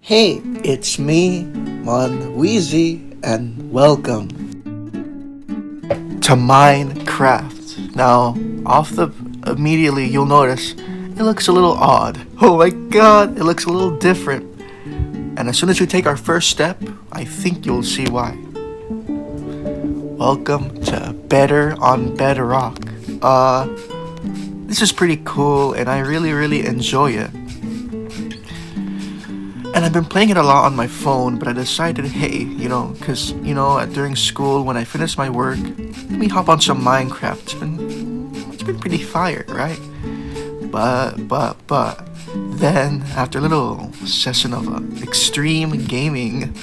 Hey, it's me, MonWeeZe, and welcome to Minecraft. Now, immediately you'll notice it looks a little odd. Oh my god, it looks a little different. And as soon as we take our first step, I think you'll see why. Welcome to Better on Bedrock. This is pretty cool and I really enjoy it. And I've been playing it a lot on my phone, but I decided, hey, because, during school, when I finish my work, let me hop on some Minecraft. It's been pretty fire, right? But, then, after a little session of extreme gaming,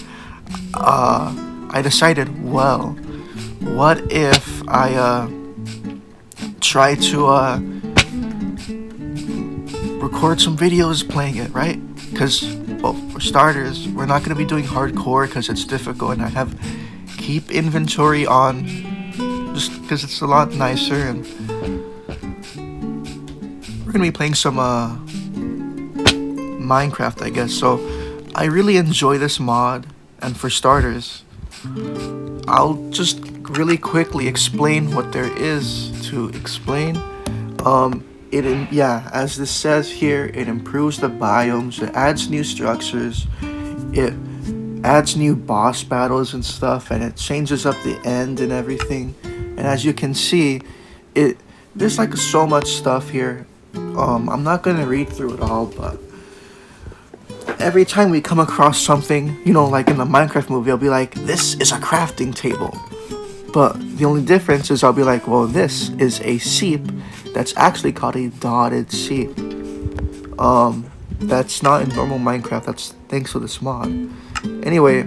I decided, well, what if I, try to, record some videos playing it, right? Because, well, for starters, we're not going to be doing hardcore because it's difficult, and I have keep inventory on just because it's a lot nicer, and we're going to be playing some Minecraft, I guess. So I really enjoy this mod, and for starters, I'll just really quickly explain what there is to explain. As this says here, it improves the biomes, it adds new structures, it adds new boss battles and stuff, and it changes up the end and everything. And as you can see, there's like so much stuff here. I'm not gonna read through it all, but every time we come across something, like in the Minecraft movie, I'll be like, this is a crafting table. But the only difference is I'll be like, well, this is a seep that's actually called a dotted seep. That's not in normal Minecraft. That's thanks to this mod. Anyway,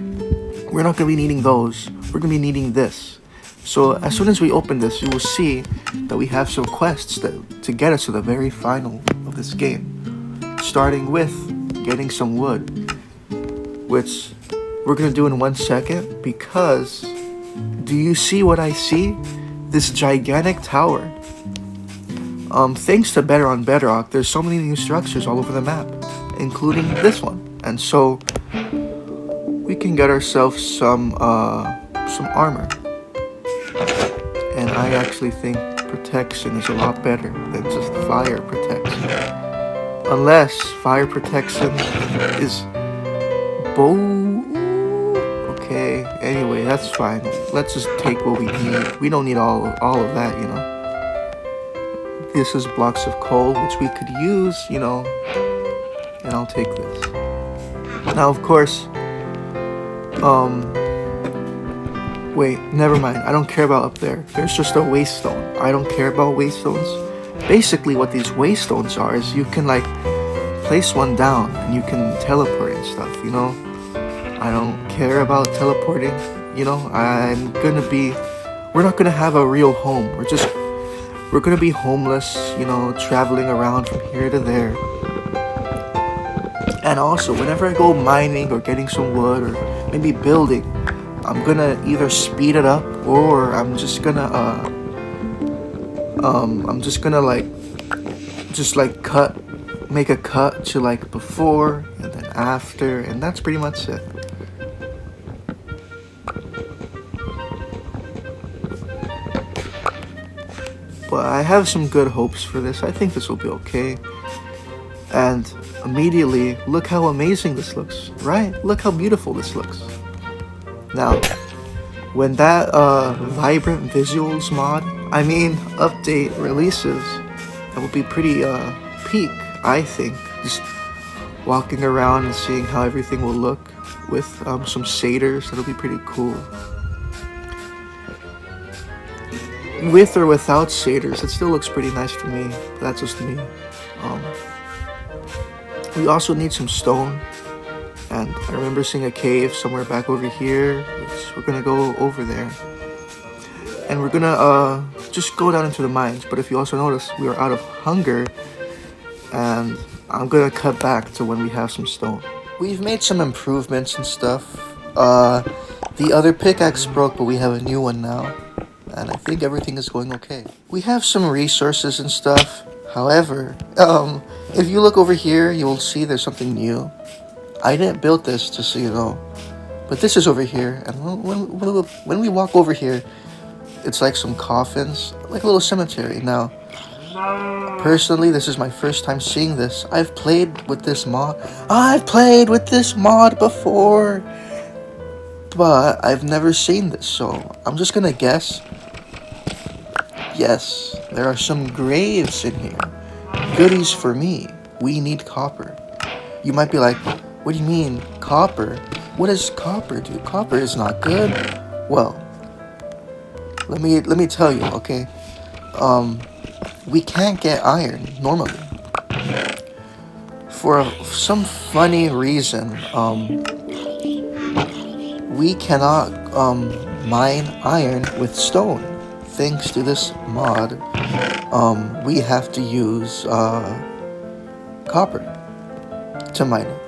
we're not going to be needing those. We're going to be needing this. So as soon as we open this, you will see that we have some quests to get us to the very final of this game. Starting with getting some wood, which we're going to do in 1 second because... do you see what I see? This gigantic tower. Thanks to Better on Bedrock, there's so many new structures all over the map, including this one. And so we can get ourselves some armor. And I actually think protection is a lot better than just fire protection. Unless fire protection is okay, anyway, that's fine. Let's just take what we need. We don't need all of that, This is blocks of coal, which we could use, and I'll take this. Now, of course, wait, never mind. I don't care about up there. There's just a waste stone. I don't care about waste stones. Basically, what these waste stones are is you can, place one down and you can teleport and stuff, I don't care about teleporting, we're not gonna have a real home. We're gonna be homeless, traveling around from here to there. And also, whenever I go mining or getting some wood or maybe building, I'm gonna either speed it up or I'm just gonna make a cut to before and then after, and that's pretty much it. But I have some good hopes for this. I think this will be okay. And immediately, look how amazing this looks, right? Look how beautiful this looks. Now, when that vibrant visuals update releases, that will be pretty peak, I think. Just walking around and seeing how everything will look with some shaders, that'll be pretty cool. With or without shaders, it still looks pretty nice to me. That's just me. We also need some stone, and I remember seeing a cave somewhere back over here, which we're gonna go over there. And we're gonna just go down into the mines. But if you also notice, we are out of hunger, and I'm gonna cut back to when we have some stone. We've made some improvements and stuff. The other pickaxe broke, but we have a new one now. And I think everything is going okay. We have some resources and stuff. However, if you look over here, you will see there's something new. I didn't build this just so you know. But this is over here, and when we walk over here, it's like some coffins, like a little cemetery. Now, personally, this is my first time seeing this. I've played with this mod. I've played with this mod before, but I've never seen this, so I'm just gonna guess. Yes, there are some graves in here. Goodies for me. We need copper. You might be like, what do you mean, copper? What does copper do? Copper is not good. Well, let me tell you, okay? We can't get iron normally. For some funny reason, we cannot mine iron with stone. Thanks to this mod, we have to use copper to mine it.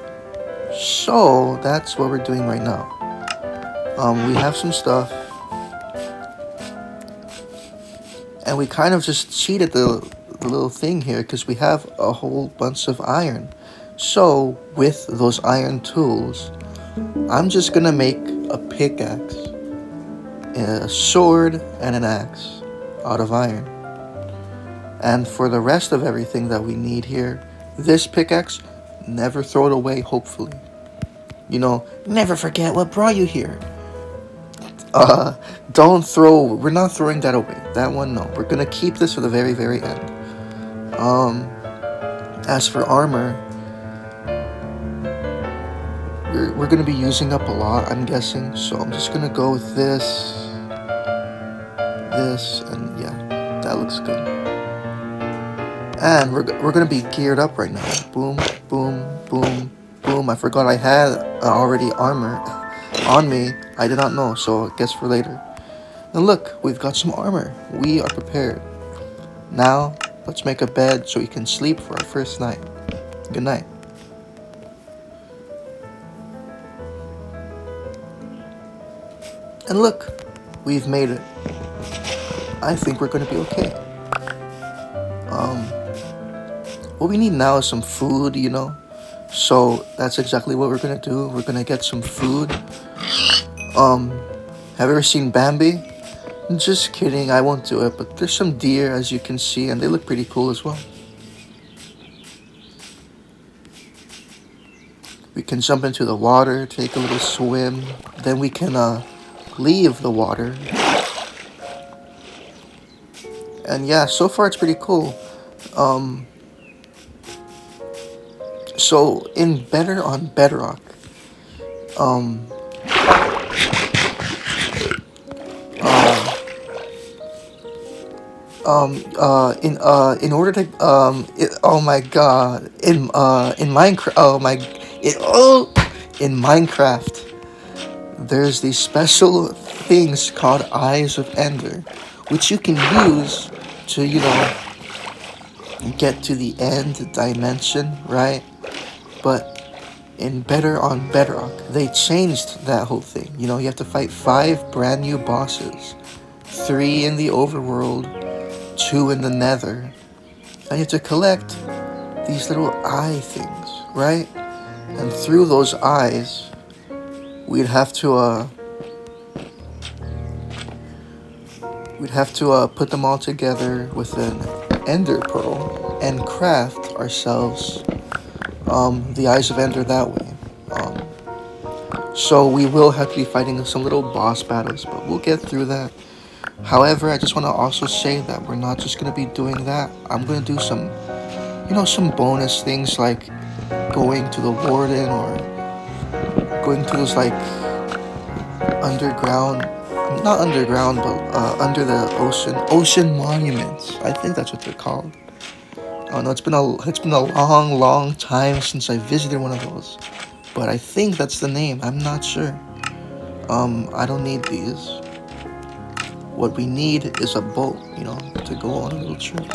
So that's what we're doing right now. We have some stuff, and we kind of just cheated the little thing here because we have a whole bunch of iron. So with those iron tools, I'm just gonna make a pickaxe, a sword, and an axe out of iron. And for the rest of everything that we need here, this pickaxe, never throw it away, hopefully. You know, never forget what brought you here. Don't throw, we're not throwing that away. That one, no. We're gonna keep this for the very, very end. As for armor, we're gonna be using up a lot, I'm guessing. So I'm just gonna go with this, and yeah, that looks good. And we're gonna be geared up right now. Boom, boom, boom, boom. I forgot I had already armor on me. I did not know, so I guess for later. And look, we've got some armor. We are prepared. Now, let's make a bed so we can sleep for our first night. Good night. And look, we've made it. I think we're gonna be okay. What we need now is some food, you know? So that's exactly what we're gonna do. We're gonna get some food. Have you ever seen Bambi? Just kidding, I won't do it, but there's some deer, as you can see, and they look pretty cool as well. We can jump into the water, take a little swim, then we can leave the water. And yeah, so far it's pretty cool. So in Bedrock, in order to oh my god, in Minecraft, in Minecraft, there's these special things called Eyes of Ender, which you can use to, you know, get to the end dimension, right? But in Bedrock, they changed that whole thing. You know, you have to fight 5 brand new bosses, 3 in the overworld, 2 in the nether, and you have to collect these little eye things, right? And through those eyes, we'd have to put them all together with an ender pearl and craft ourselves the Eyes of Ender that way. So we will have to be fighting some little boss battles, but we'll get through that. However, I just want to also say that we're not just going to be doing that. I'm going to do some, you know, some bonus things like going to the warden or going to those like underground, not underground, but under the ocean monuments. I think that's what they're called. Oh no, it's been a long time since I visited one of those, but I think that's the name. I'm not sure. I don't need these. What we need is a boat, you know, to go on a little trip.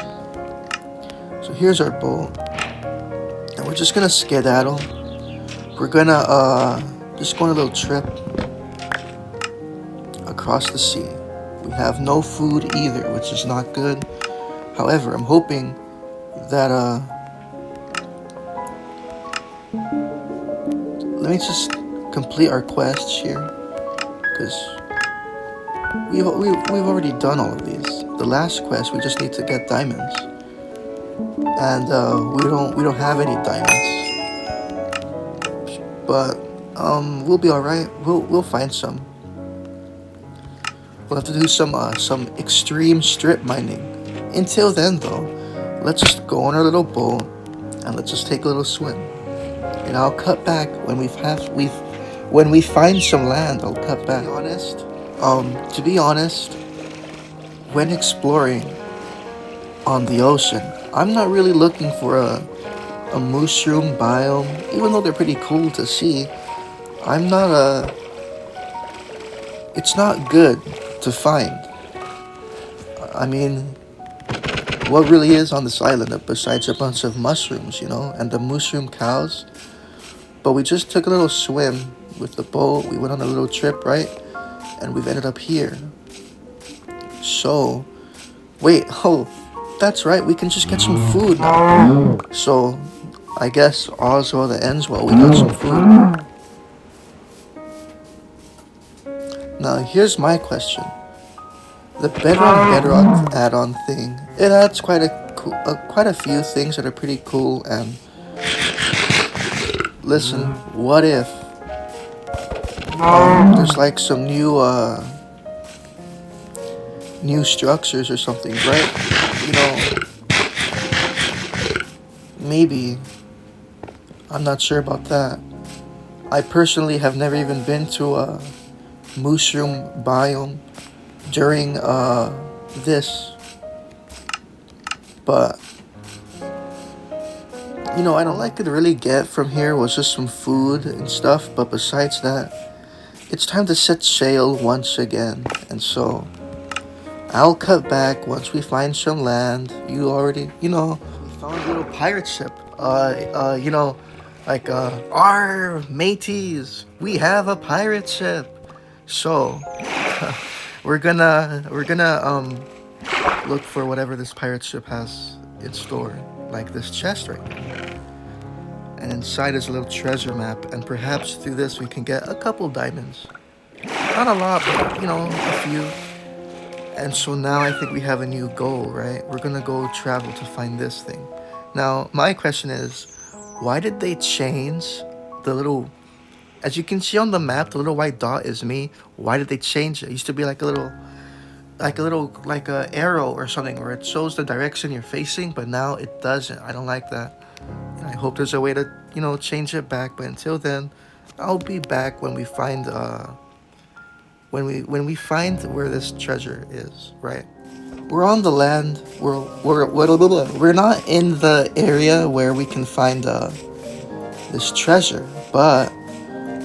So here's our boat, and we're just gonna skedaddle. We're gonna just go on a little trip across the sea. We have no food either, which is not good. However, I'm hoping that let me just complete our quests here, because we've already done all of these. The last quest, we just need to get diamonds, and we don't have any diamonds, but we'll be all right. We'll find some. We'll have to do some extreme strip mining. Until then, though, let's just go on our little boat and let's just take a little swim. And I'll cut back when when we find some land. I'll cut back. To be honest, when exploring on the ocean, I'm not really looking for a mushroom biome, even though they're pretty cool to see. I'm not a. It's not good to find. I mean, what really is on this island besides a bunch of mushrooms, you know, and the mushroom cows? But we just took a little swim with the boat. We went on a little trip, right? And we've ended up here. So, wait, oh, that's right. We can just get some food now. So, I guess all's well that ends well. We got some food. Now, here's my question. The Bedrock add-on thing, it adds quite a few things that are pretty cool. And listen, what if there's like some new structures or something, right? You know, maybe. I'm not sure about that. I personally have never even been to a mushroom biome during this, but you know, I don't like to really get from here was just some food and stuff. But besides that, it's time to set sail once again, and so I'll cut back once we find some land. You already, you know, we found a little pirate ship. You know, like our mateys, we have a pirate ship. So we're gonna look for whatever this pirate ship has in store, like this chest right here. And inside is a little treasure map, and perhaps through this we can get a couple diamonds. Not a lot, but you know, a few. And so now I think we have a new goal, right? We're gonna go travel to find this thing. Now, my question is, why did they change the little... As you can see on the map, the little white dot is me. Why did they change it? It used to be like a arrow or something where it shows the direction you're facing, but now it doesn't. I don't like that. And I hope there's a way to, you know, change it back. But until then, I'll be back when we find when we find where this treasure is, right? We're on the land. We're not in the area where we can find this treasure, but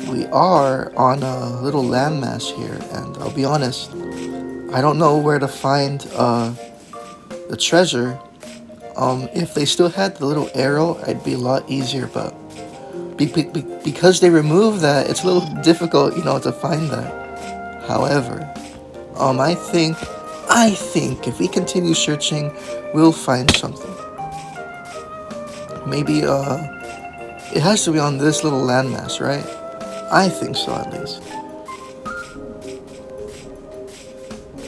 we are on a little landmass here, and I'll be honest, I don't know where to find the treasure. If they still had the little arrow, it'd be a lot easier, but because they removed that, it's a little difficult, you know, to find that. However, I think if we continue searching, we'll find something. Maybe it has to be on this little landmass, right? I think so, at least.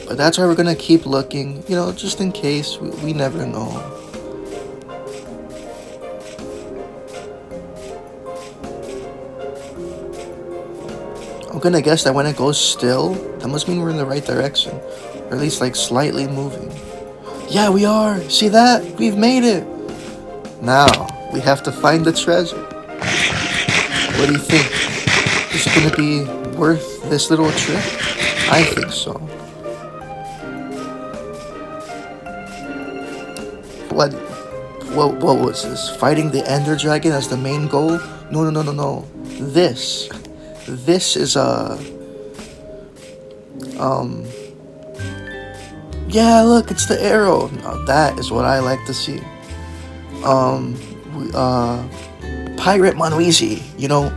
But that's why we're gonna keep looking, you know, just in case. We never know. I'm gonna guess that when it goes still, that must mean we're in the right direction. Or at least like slightly moving. Yeah, we are! See that? We've made it! Now, we have to find the treasure. What do you think? Is it gonna be worth this little trip? I think so. What was this? Fighting the Ender Dragon as the main goal? No. This is yeah, look, it's the arrow. Now, that is what I like to see. Pirate MonWeeZe, you know,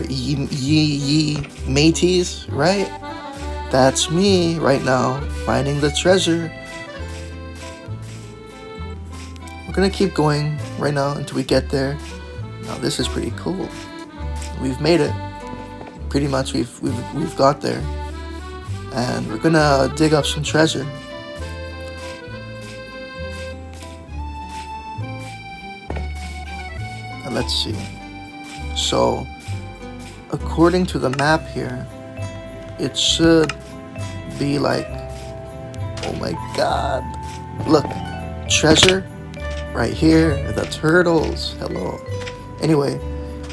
ye mateys, right? That's me right now, finding the treasure. We're gonna keep going right now until we get there. Now this is pretty cool. We've made it. Pretty much we've got there. And we're gonna dig up some treasure. And let's see. So, according to the map here, it should be like, oh my god. Look, treasure right here, the turtles. Hello. Anyway,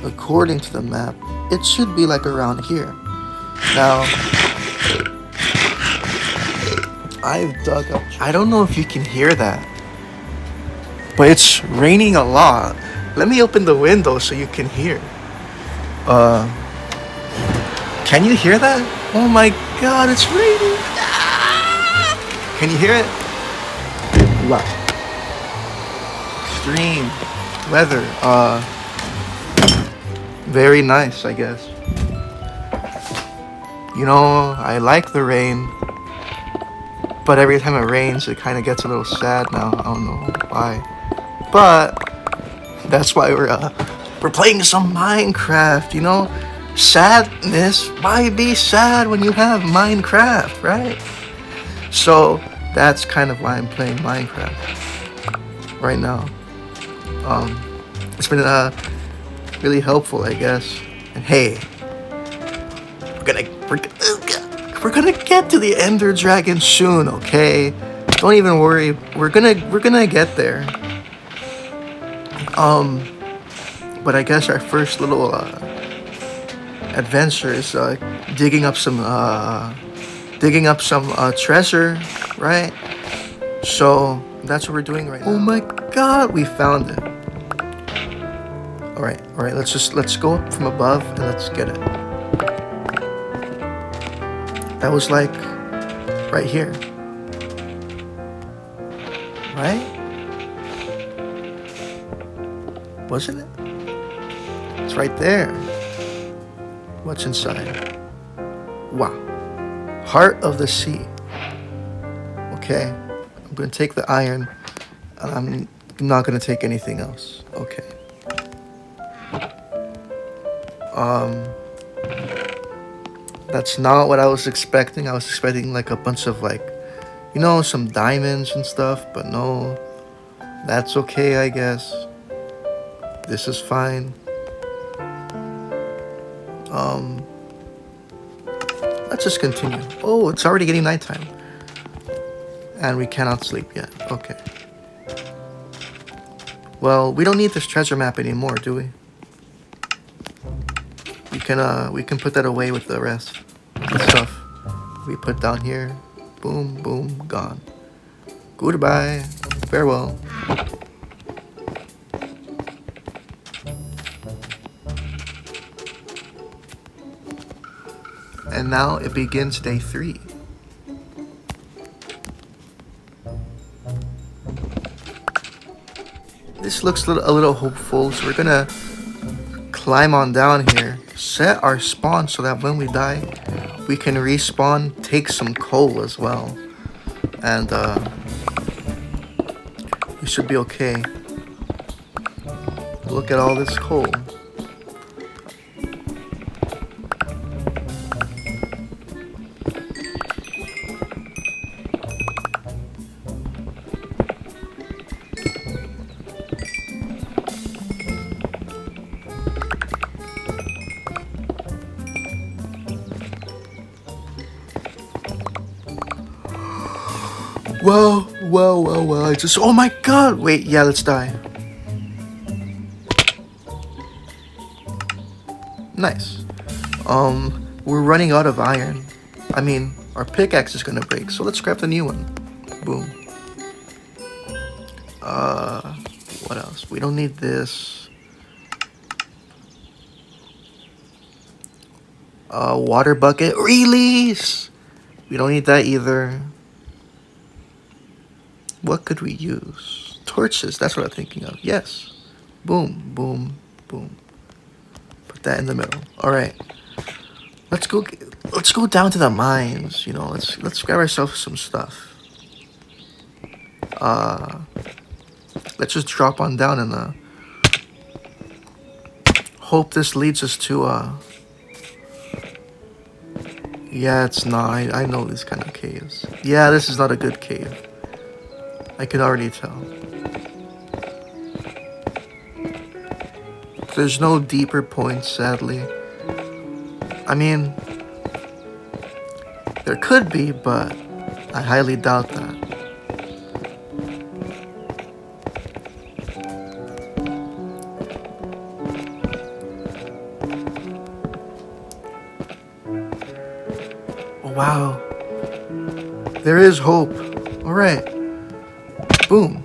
according to the map, it should be like around here. Now, I've dug up. I don't know if you can hear that, but it's raining a lot. Let me open the window so you can hear. Can you hear that? Oh my god, it's raining. Can you hear it? Wow. Extreme weather. Very nice, I guess. You know, I like the rain, but every time it rains, it kind of gets a little sad now. I don't know why, but that's why we're playing some Minecraft. You know, sadness. Why be sad when you have Minecraft, right? So that's kind of why I'm playing Minecraft right now. It's been really helpful, I guess. And hey, we're gonna get to the Ender Dragon soon, okay? Don't even worry. We're gonna get there. But I guess our first little adventure is digging up some treasure, right? So that's what we're doing right now. Oh my god, we found it. All right. Let's go up from above and let's get it. That was like right here, right? Wasn't it? It's right there. What's inside? Wow. Heart of the sea. Okay. I'm going to take the iron. And I'm not going to take anything else. Okay. That's not what I was expecting. I was expecting like a bunch of like, you know, some diamonds and stuff. But no. That's okay, I guess. This is fine. Let's just continue. Oh, it's already getting nighttime. And we cannot sleep yet. Okay. Well, we don't need this treasure map anymore, do we? We can put that away with the rest of the stuff we put down here. Boom, boom, gone. Goodbye. Farewell. And now it begins day 3. This looks a little hopeful, so we're gonna climb on down here, set our spawn so that when we die, we can respawn, take some coal as well, and we should be okay. Look at all this coal. Whoa, I just, oh my god, wait, yeah, let's die. Nice. We're running out of iron. I mean, our pickaxe is gonna break, so let's grab the new one. Boom. What else? We don't need this. Water bucket, release! We don't need that either. What could we use? Torches, that's what I'm thinking of. Yes. Boom, boom, boom. Put that in the middle. All right. Let's go down to the mines, you know. Let's grab ourselves some stuff. Let's just drop on down and hope this leads us to yeah, it's not. I know these kind of caves. Yeah, this is not a good cave. I can already tell. There's no deeper points, sadly. I mean, there could be, but I highly doubt that. Oh, wow. There is hope. Alright. Boom.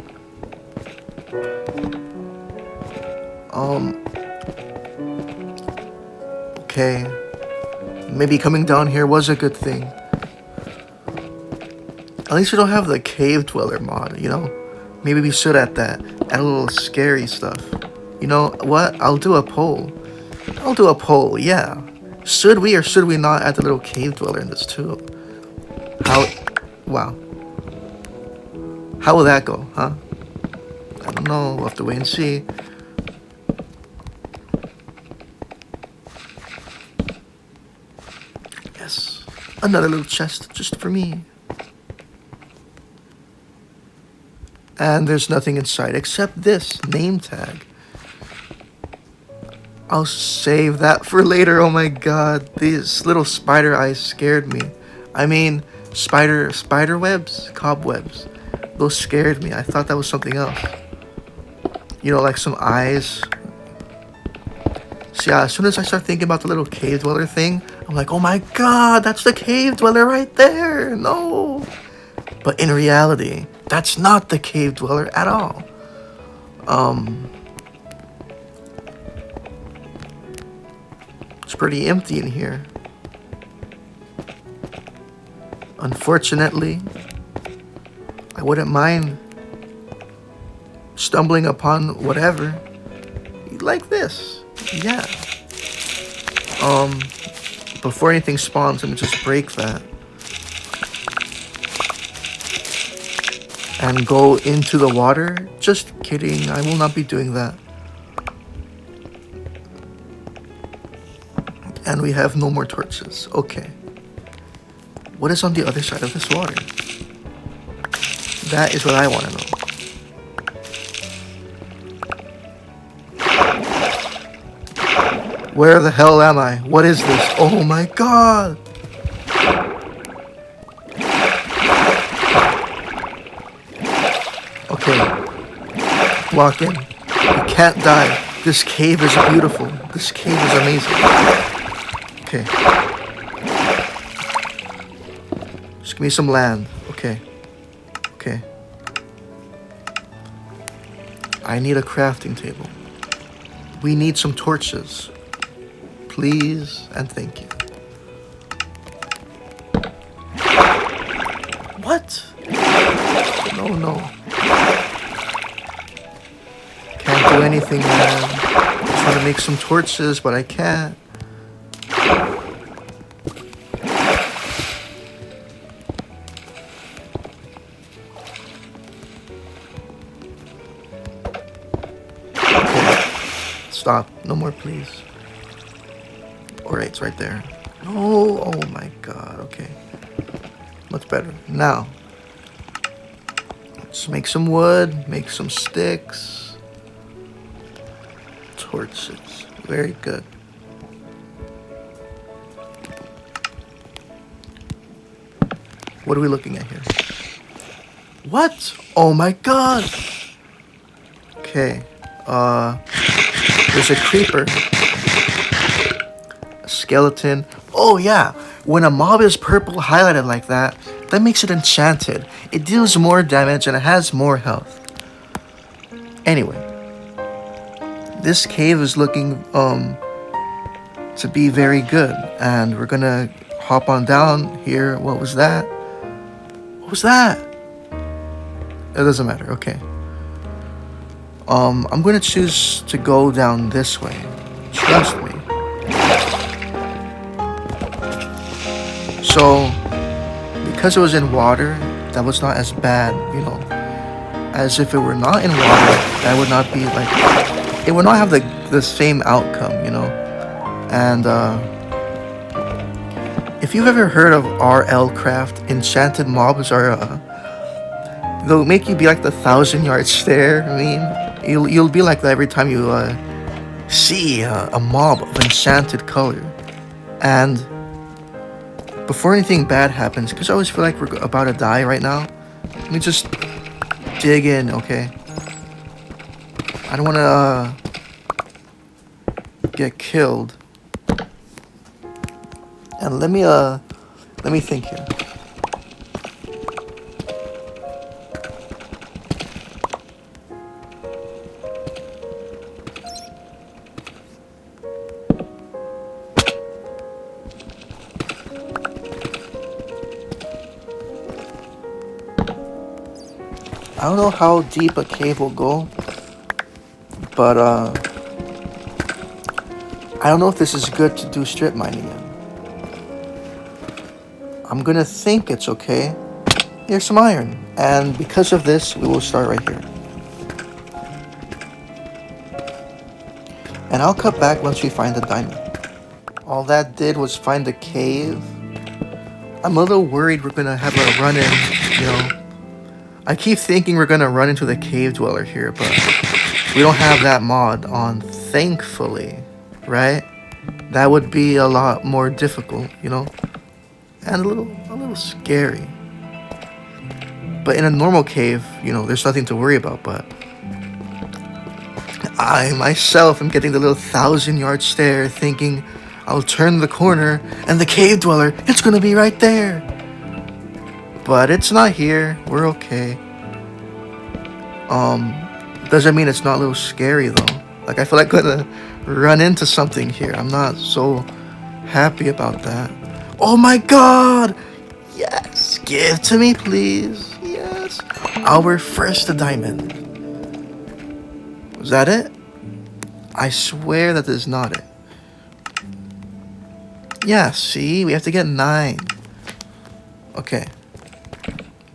Okay. Maybe coming down here was a good thing. At least we don't have the cave dweller mod, you know? Maybe we should add that. Add a little scary stuff. You know what? I'll do a poll. Yeah. Should we or should we not add the little cave dweller in this too? Wow. How will that go, huh? I don't know. We'll have to wait and see. Yes. Another little chest just for me. And there's nothing inside except this name tag. I'll save that for later. Oh my god. These little spider eyes scared me. I mean, spider webs? Cobwebs. Those scared me. I thought that was something else. You know, like some eyes. So yeah, as soon as I start thinking about the little cave dweller thing, I'm like, oh my god, that's the cave dweller right there. No. But in reality, that's not the cave dweller at all. It's pretty empty in here. Unfortunately, I wouldn't mind stumbling upon whatever like this. Yeah. Before anything spawns, let me just break that and go into the water. Just kidding, I will not be doing that. And we have no more torches. Okay. What is on the other side of this water? That is what I want to know. Where the hell am I? What is this? Oh my god! Okay. Block in. You can't die. This cave is beautiful. This cave is amazing. Okay. Just give me some land. Okay. Okay. I need a crafting table. We need some torches. Please and thank you. What? No. Can't do anything, man. I'm trying to make some torches, but I can't. Okay. Stop. No more, please. Alright, it's right there. No, oh my god, okay. Much better. Now, let's make some wood, make some sticks. Torches. Very good. What are we looking at here? What? Oh my god! Okay. There's a creeper. Skeleton. Oh yeah, when a mob is purple highlighted like that, that makes it enchanted. It deals more damage and it has more health. Anyway, this cave is looking to be very good, and we're gonna hop on down here. What was that? What was that? It doesn't matter. Okay. I'm gonna choose to go down this way. Trust me. So, because it was in water, that was not as bad, you know, as if it were not in water. That would not be like, it would not have the the same outcome, you know. And if you've ever heard of RL Craft, enchanted mobs are they'll make you be like the 1,000 yard stare. I mean, you'll be like that every time you see a mob of enchanted color. And before anything bad happens, because I always feel like we're about to die right now, let me just dig in, okay? I don't want to get killed. And let me think here. I don't know how deep a cave will go, but I don't know if this is good to do strip mining in. I'm gonna think it's okay. Here's some iron, and because of this, we will start right here. And I'll cut back once we find the diamond. All that did was find a cave. I'm a little worried we're gonna have a run-in, you know. I keep thinking we're gonna run into the cave dweller here, but we don't have that mod on, thankfully, right? That would be a lot more difficult, you know, and a little scary. But in a normal cave, you know, there's nothing to worry about. But I myself am getting the little 1,000 yard stare, thinking I'll turn the corner and the cave dweller, it's gonna be right there. But it's not here. We're okay. Doesn't mean it's not a little scary though. Like, I feel like I'm gonna run into something here. I'm not so happy about that. Oh my god! Yes! Give to me, please. Yes. Our first diamond. Was that it? I swear that is not it. Yeah, see? We have to get 9. Okay.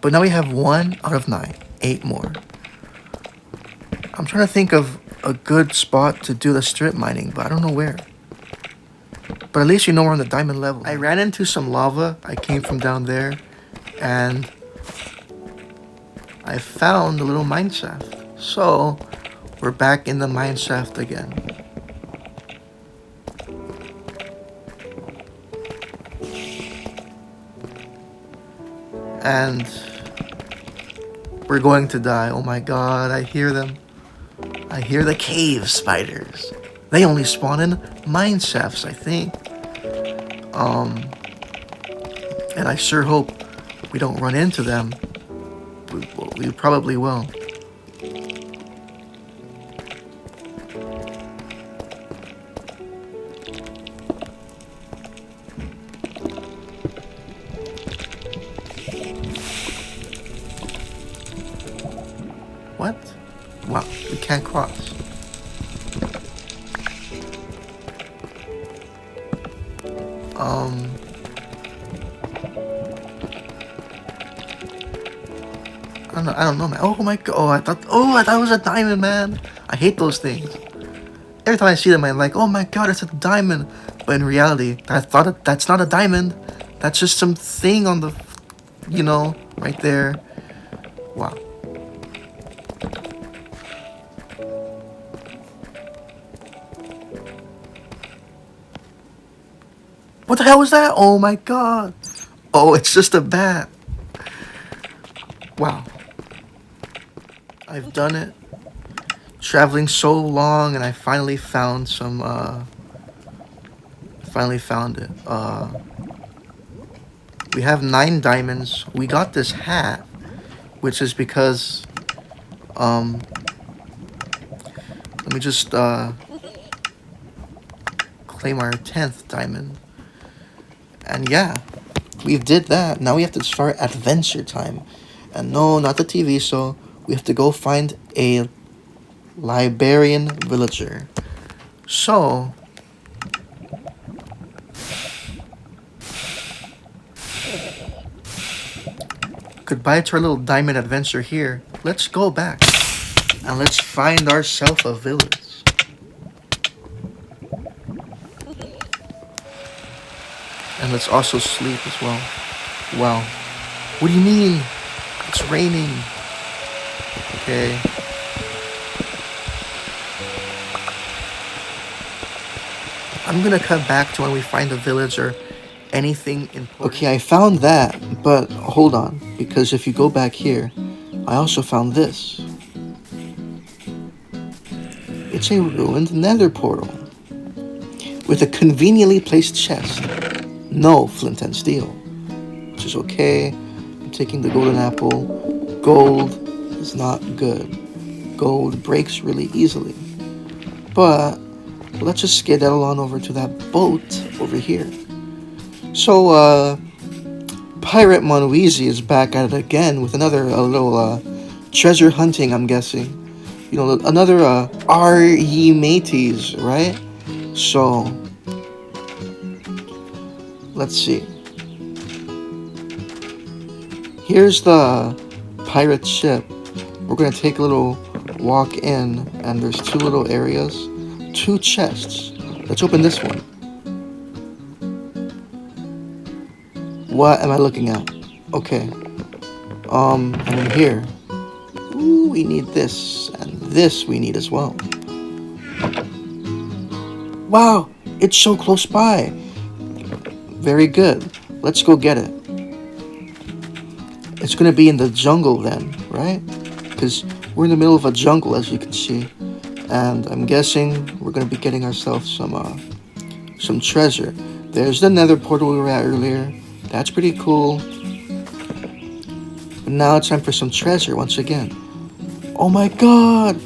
But now we have 1 out of 9. 8 more. I'm trying to think of a good spot to do the strip mining, but I don't know where. But at least you know we're on the diamond level. I ran into some lava. I came from down there, and I found a little mine shaft. So we're back in the mine shaft again. And we're going to die. Oh my god, I hear them. I hear the cave spiders. They only spawn in mine shafts, I think. And I sure hope we don't run into them. We probably will. What? Wow, we can't cross. I don't know, man. Oh my god! I thought it was a diamond, man. I hate those things. Every time I see them, I'm like, oh my god, it's a diamond. But in reality, that's not a diamond. That's just some thing on the, you know, right there. Wow. What the hell was that? Oh my god. Oh, it's just a bat. Wow. I've done it. Traveling so long, and I finally found some, finally found it. We have 9 diamonds. We got this hat, which is because, let me just, claim our 10th diamond. And yeah, we did that. Now we have to start adventure time. And no, not the TV show. We have to go find a Liberian villager. So, goodbye to our little diamond adventure here. Let's go back and let's find ourselves a village. And let's also sleep as well. Wow. What do you mean? It's raining. Okay. I'm gonna cut back to when we find the village or anything important. Okay, I found that, but hold on. Because if you go back here, I also found this. It's a ruined nether portal with a conveniently placed chest. No flint and steel, which is okay. I'm taking the golden apple. Gold is not good. Gold breaks really easily. But let's just skedaddle on over to that boat over here. So, Pirate MonWeeZe is back at it again with another little treasure hunting, I'm guessing. You know, another are ye mateys, right? So, let's see. Here's the pirate ship. We're gonna take a little walk in, and there's two little areas, two chests. Let's open this one. What am I looking at? Okay. And in here, ooh, we need this, and this we need as well. Wow, it's so close by. Very good. Let's go get it. It's gonna be in the jungle then, right? Because we're in the middle of a jungle, as you can see, and I'm guessing we're gonna be getting ourselves some treasure. There's the nether portal we were at earlier. That's pretty cool. But now it's time for some treasure once again. Oh my god!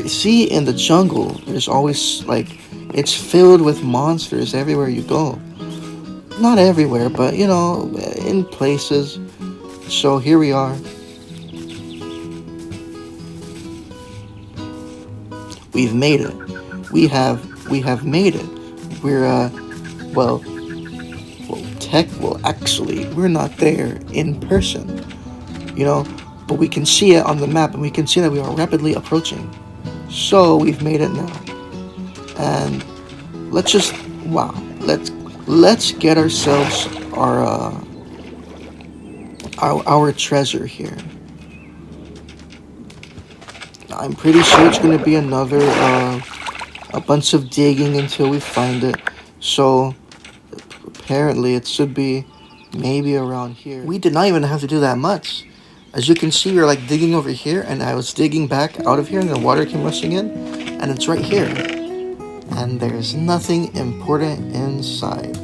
See, in the jungle, there's always, like, it's filled with monsters everywhere you go. Not everywhere, but, you know, in places. So here we are. We've made it. We have made it. We're, actually, we're not there in person, you know, but we can see it on the map, and we can see that we are rapidly approaching. So we've made it now, and let's get ourselves our treasure here. I'm pretty sure it's gonna be another a bunch of digging until we find it. So apparently it should be maybe around here. We did not even have to do that much. As you can see, we're like digging over here, and I was digging back out of here, and the water came rushing in, and it's right here. And there's nothing important inside.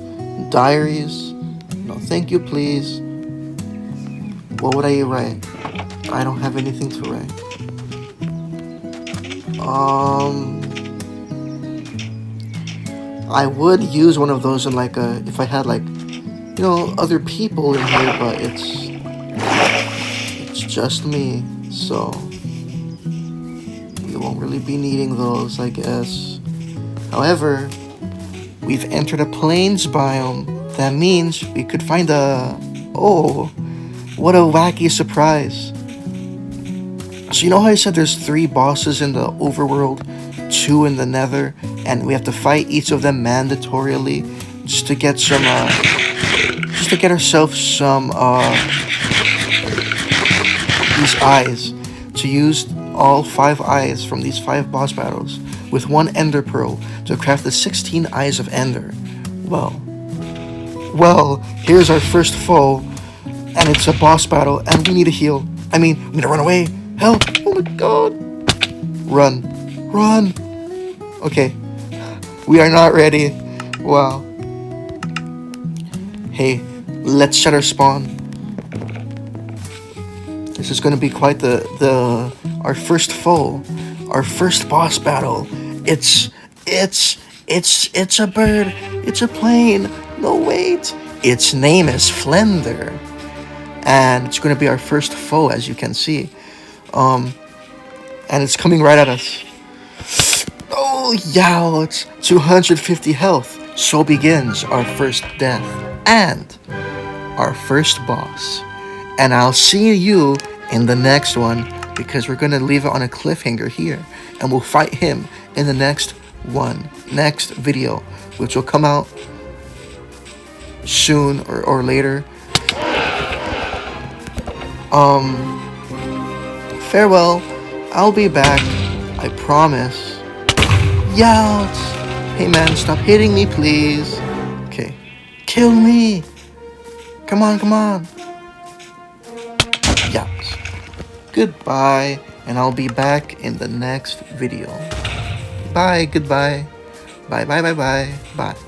Diaries, no thank you please. What would I write? I don't have anything to write. I would use one of those in like if I had like, you know, other people in here, but it's just me, so we won't really be needing those, I guess. However, we've entered a plains biome. That means we could find oh, what a wacky surprise. So you know how I said there's 3 bosses in the overworld, 2 in the nether, and we have to fight each of them mandatorily just to get some, just to get ourselves some, these eyes, to use all 5 eyes from these 5 boss battles with 1 ender pearl to craft the 16 eyes of ender. Well, here's our first foe, and it's a boss battle, and we need to heal. I mean, we need to run away. Help! Oh my god! Run. Okay. We are not ready. Wow. Hey, let's shut our spawn. This is gonna be quite our first foe. Our first boss battle. It's a bird. It's a plane. No, wait. Its name is Flender. And it's gonna be our first foe, as you can see. And it's coming right at us. Oh, yeah, it's 250 health. So begins our first death and our first boss. And I'll see you in the next one, because we're gonna leave it on a cliffhanger here, and we'll fight him in the next video, which will come out soon or later. Farewell. I'll be back. I promise. Youts! Hey man, stop hitting me, please. Okay. Kill me! Come on, come on. Youts. Goodbye, and I'll be back in the next video. Bye, goodbye. Bye, bye, bye, bye. Bye.